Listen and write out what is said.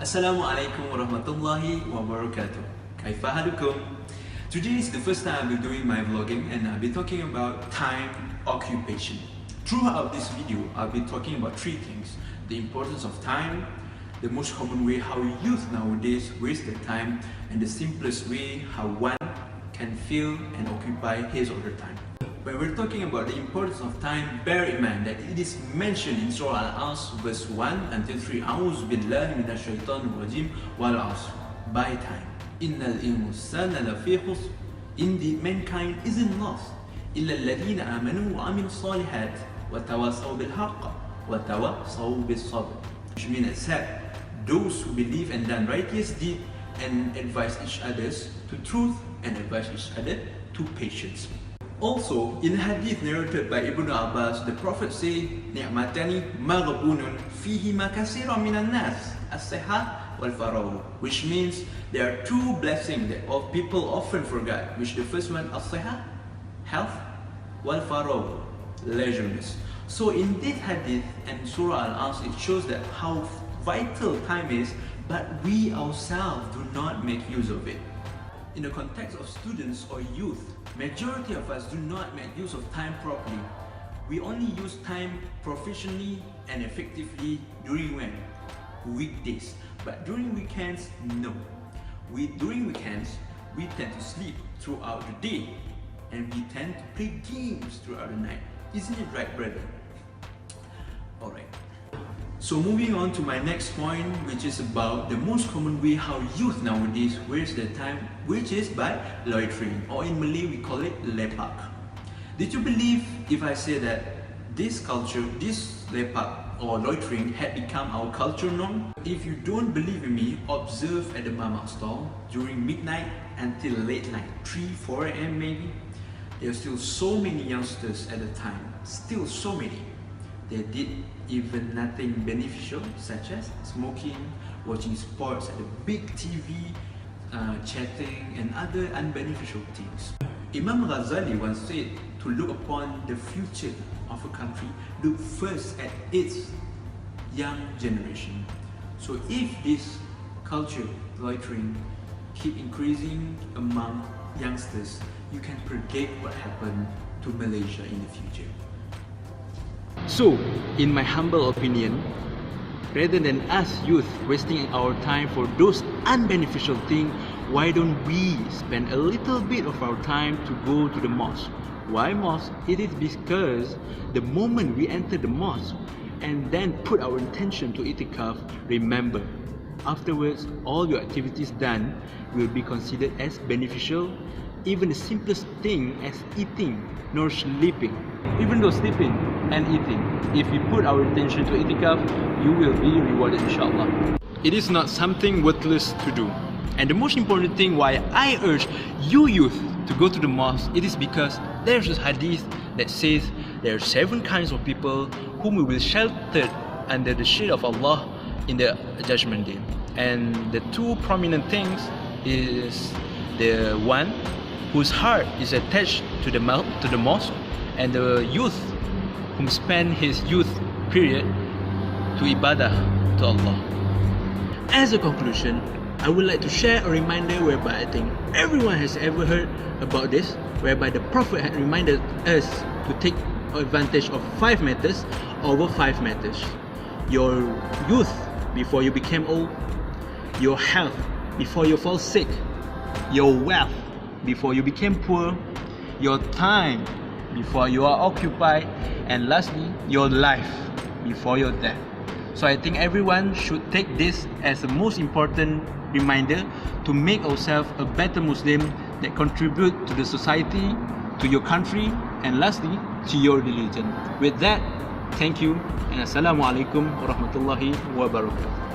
Assalamu alaikum warahmatullahi wabarakatuh. Kaifa halukum? Today is the first time I'll be doing my vlogging and I'll be talking about time occupation. Throughout this video, I'll be talking about three things: the importance of time, the most common way how youth nowadays waste their time, and the simplest way how one can fill and occupy his or her time. When we're talking about the importance of time, bear in mind that it is mentioned in Surah Al-Asr verse 1 until 3. A'udhu billahi minash shaitanir rajim wal asr. By time. Innal insana lafi khusr. Indeed, mankind isn't lost. Illa alladhina amanu wa amilus salihat wa tawasaw bil haqq wa tawasaw bis sabr. Which means except those who believe and done righteous deed and advise each others to truth and advise each other to patience. Also, in hadith narrated by Ibn Abbas, the Prophet said, "Ni'matani maghbunun fihima katsiran minan nas, as-sihah wal faragh," which means there are two blessings that all people often forget. Which the first one, as-sihah, health, wal faragh, leisureness. So in this hadith and Surah Al-Asr, it shows that how vital time is, but we ourselves do not make use of it. In the context of students or youth, majority of us do not make use of time properly. We only use time proficiently and effectively during when? Weekdays. But during weekends, no. During weekends, we tend to sleep throughout the day and we tend to play games throughout the night. Isn't it right, brother? Alright. So moving on to my next point, which is about the most common way how youth nowadays waste their time, which is by loitering, or in Malay we call it lepak. Did you believe if I say that this culture, this lepak or loitering had become our culture norm? If you don't believe in me, observe at the mamak stall during midnight until late night, 3-4 AM maybe. There are still so many youngsters at the time, still so many. They did even nothing beneficial, such as smoking, watching sports at a big TV, chatting and other unbeneficial things. Imam Ghazali once said, to look upon the future of a country, look first at its young generation. So if this culture, loitering, keep increasing among youngsters, you can predict what happened to Malaysia in the future. So, in my humble opinion, rather than us youth wasting our time for those unbeneficial things, why don't we spend a little bit of our time to go to the mosque? Why mosque? It is because the moment we enter the mosque and then put our intention to itikaf, remember, afterwards all your activities done will be considered as beneficial. Even the simplest thing as eating nor sleeping. Even though sleeping and eating, if we put our intention to itikaf, you will be rewarded inshallah. It is not something worthless to do. And the most important thing why I urge you youth to go to the mosque, it is because there's a hadith that says there are 7 kinds of people whom we will shelter under the shade of Allah in the judgment day. And the 2 prominent things is the one whose heart is attached to the mosque, and the youth whom spend his youth period to ibadah to Allah. As a conclusion, I would like to share a reminder whereby I think everyone has ever heard about this, whereby the Prophet had reminded us to take advantage of 5 matters over 5 matters. Your youth before you became old, your health before you fall sick, your wealth before you became poor, your time before you are occupied, and lastly, your life before your death. So I think everyone should take this as the most important reminder to make ourselves a better Muslim that contribute to the society, to your country, and lastly, to your religion. With that, thank you and Assalamu alaikum warahmatullahi wabarakatuh.